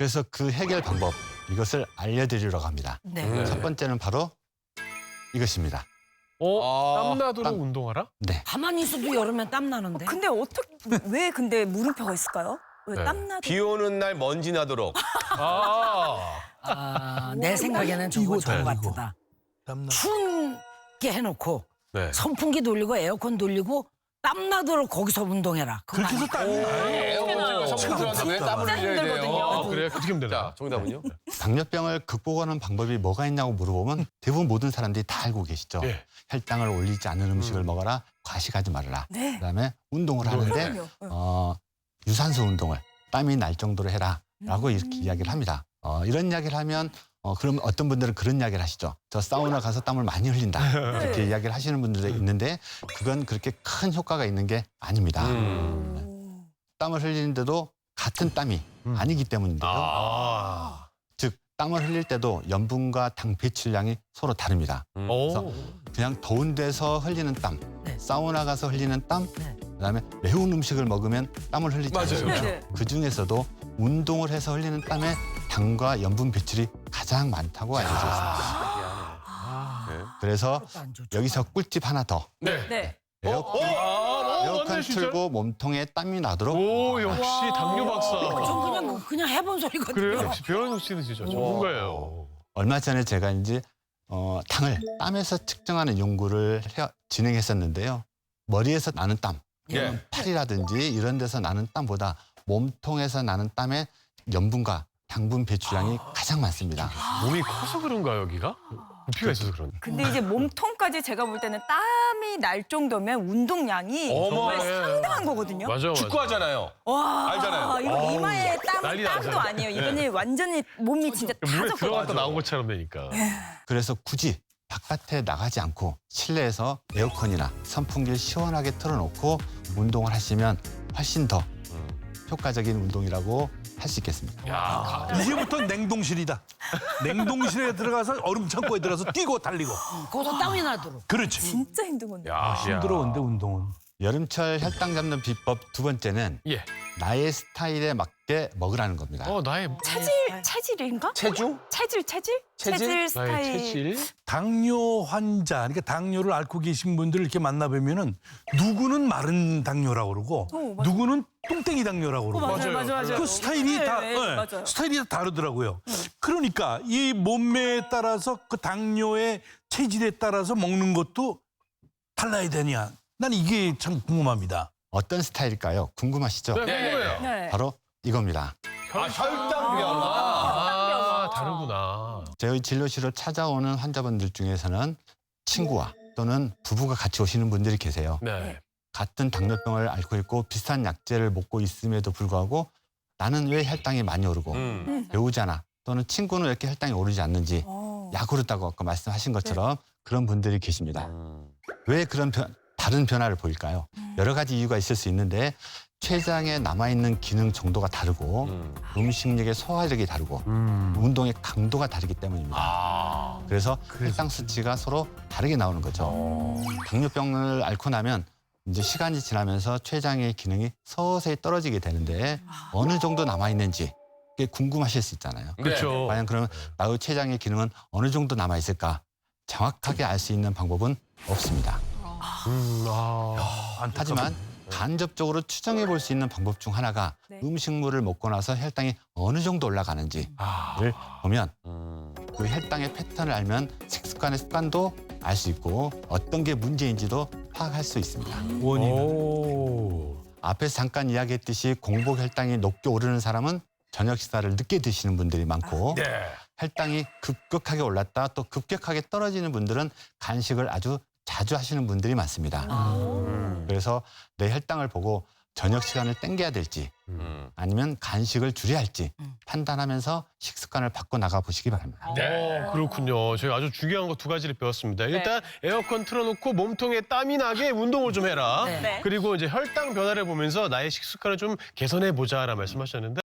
그래서 그 해결 방법, 이것을 알려드리려고 합니다. 네. 첫 번째는 바로 이것입니다. 땀나도록 땀. 운동하라? 네. 가만히 있어도 여름엔 땀 나는데. 근데 왜 근데 물음표가 있을까요? 왜 네. 땀나도? 비 오는 날 먼지 나도록. 내 생각에는 저거 좋은 것 이거. 같다. 땀나. 추운게 해놓고 네. 선풍기 돌리고 에어컨 돌리고 땀 나도록 거기서 운동해라. 그거 그렇게 해서 땀이 나요. 선생님한테 왜 땀을 진짜 흘려야 돼요? 힘들거든요. 그래 어떻게 하면 되나? 자, 정답은요? 당뇨병을 극복하는 방법이 뭐가 있냐고 물어보면 대부분 모든 사람들이 다 알고 계시죠. 예. 혈당을 올리지 않은 음식을 먹어라, 과식하지 말아라. 네. 그다음에 운동을 하는데 그럼요. 유산소 운동을 땀이 날 정도로 해라라고 이렇게 이야기를 합니다. 이런 이야기를 하면 그럼 어떤 분들은 그런 이야기를 하시죠. 저 사우나 가서 땀을 많이 흘린다. 이렇게 이야기를 하시는 분들도 있는데 그건 그렇게 큰 효과가 있는 게 아닙니다. 땀을 흘리는데도 같은 땀이 아니기 때문인데요. 즉 땀을 흘릴 때도 염분과 당 배출량이 서로 다릅니다. 오. 그냥 더운 데서 흘리는 땀, 네. 사우나 가서 흘리는 땀, 네. 그다음에 매운 음식을 먹으면 땀을 흘리지 맞아요. 않습니까? 네. 그 중에서도 운동을 해서 흘리는 땀에 당과 염분 배출이 가장 많다고 알려져 있습니다. 그래서 안 좋죠. 여기서 꿀팁 하나 더. 네. 네. 에어컨 맞네, 진짜. 틀고 몸통에 땀이 나도록 오 역시 당뇨 박사. 전 그냥 해본 소리거든요. 그래요? 역시 배현욱 씨는 진짜 전문가예요. 얼마 전에 제가 이제 당을 땀에서 측정하는 연구를 진행했었는데요. 머리에서 나는 땀, 예. 팔이라든지 이런 데서 나는 땀보다 몸통에서 나는 땀의 염분과 당분 배출량이 가장 많습니다. 몸이 커서 그런가 여기가? 부피가 있어서 그런가? 근데 이제 몸통까지 제가 볼 때는 땀이 날 정도면 운동량이 어머. 정말 상당한 거거든요. 맞아. 축구하잖아요. 와, 알잖아요. 이거 이마에 난리 땀도 나잖아요. 아니에요. 이거는 완전히 몸이 진짜 다 물에 젖거든요. 들어갔다 나온 것처럼 되니까. 그래서 굳이 바깥에 나가지 않고 실내에서 에어컨이나 선풍기를 시원하게 틀어놓고 운동을 하시면 훨씬 더 효과적인 운동이라고 할 수 있겠습니다. 야, 이제부터 냉동실이다. 냉동실에 들어가서 얼음 창고에 들어가서 뛰고 달리고. 거기서 땀이 나도록. 그렇지. 진짜 힘든 건데. 야, 힘들어 근데 운동은. 여름철 혈당 잡는 비법 두 번째는 예. 나의 스타일에 맞게 먹으라는 겁니다. 나의 체질인가? 체중? 체질? 체질 나의 스타일. 체질. 당뇨 환자, 그러니까 당뇨를 앓고 계신 분들을 이렇게 만나뵈면은 누구는 마른 당뇨라고 그러고 맞아. 누구는 똥땡이 당뇨라고 그러고. 맞아요. 그 스타일이 네, 다 네, 예, 맞아요. 스타일이 다 다르더라고요. 그러니까 이 몸매에 따라서 그 당뇨의 체질에 따라서 먹는 것도 달라야 되냐? 난 이게 참 궁금합니다. 어떤 스타일일까요? 궁금하시죠? 네, 궁금해요. 네. 바로 이겁니다. 혈당병. 다르구나. 저희 진료실을 찾아오는 환자분들 중에서는 친구와 또는 부부가 같이 오시는 분들이 계세요. 네. 같은 당뇨병을 앓고 있고 비슷한 약제를 먹고 있음에도 불구하고 나는 왜 혈당이 많이 오르고 배우자나 또는 친구는 왜 이렇게 혈당이 오르지 않는지 약 오르다고 아까 말씀하신 것처럼 그런 분들이 계십니다. 왜 그런 다른 변화를 보일까요? 여러 가지 이유가 있을 수 있는데 췌장에 남아있는 기능 정도가 다르고 음식력의 소화력이 다르고 운동의 강도가 다르기 때문입니다. 그래서 혈당 수치가 서로 다르게 나오는 거죠. 당뇨병을 앓고 나면 이제 시간이 지나면서 췌장의 기능이 서서히 떨어지게 되는데 어느 정도 남아있는지 그게 궁금하실 수 있잖아요. 그렇죠. 과연 그러면 나의 췌장의 기능은 어느 정도 남아있을까? 정확하게 알 수 있는 방법은 없습니다. 하지만 간접적으로 추정해 볼 수 있는 방법 중 하나가 네. 음식물을 먹고 나서 혈당이 어느 정도 올라가는지를 보면 그 혈당의 패턴을 알면 식습관의 습관도 알 수 있고 어떤 게 문제인지도 파악할 수 있습니다. 오. 앞에서 잠깐 이야기했듯이 공복 혈당이 높게 오르는 사람은 저녁 식사를 늦게 드시는 분들이 많고 네. 혈당이 급격하게 올랐다 또 급격하게 떨어지는 분들은 간식을 아주 자주 하시는 분들이 많습니다. 그래서 내 혈당을 보고 저녁 시간을 땡겨야 될지 아니면 간식을 줄여야 할지 판단하면서 식습관을 바꿔 나가 보시기 바랍니다. 그렇군요. 저희 아주 중요한 거 두 가지를 배웠습니다. 일단 에어컨 틀어놓고 몸통에 땀이 나게 운동을 좀 해라. 네. 그리고 이제 혈당 변화를 보면서 나의 식습관을 좀 개선해 보자라는 말씀하셨는데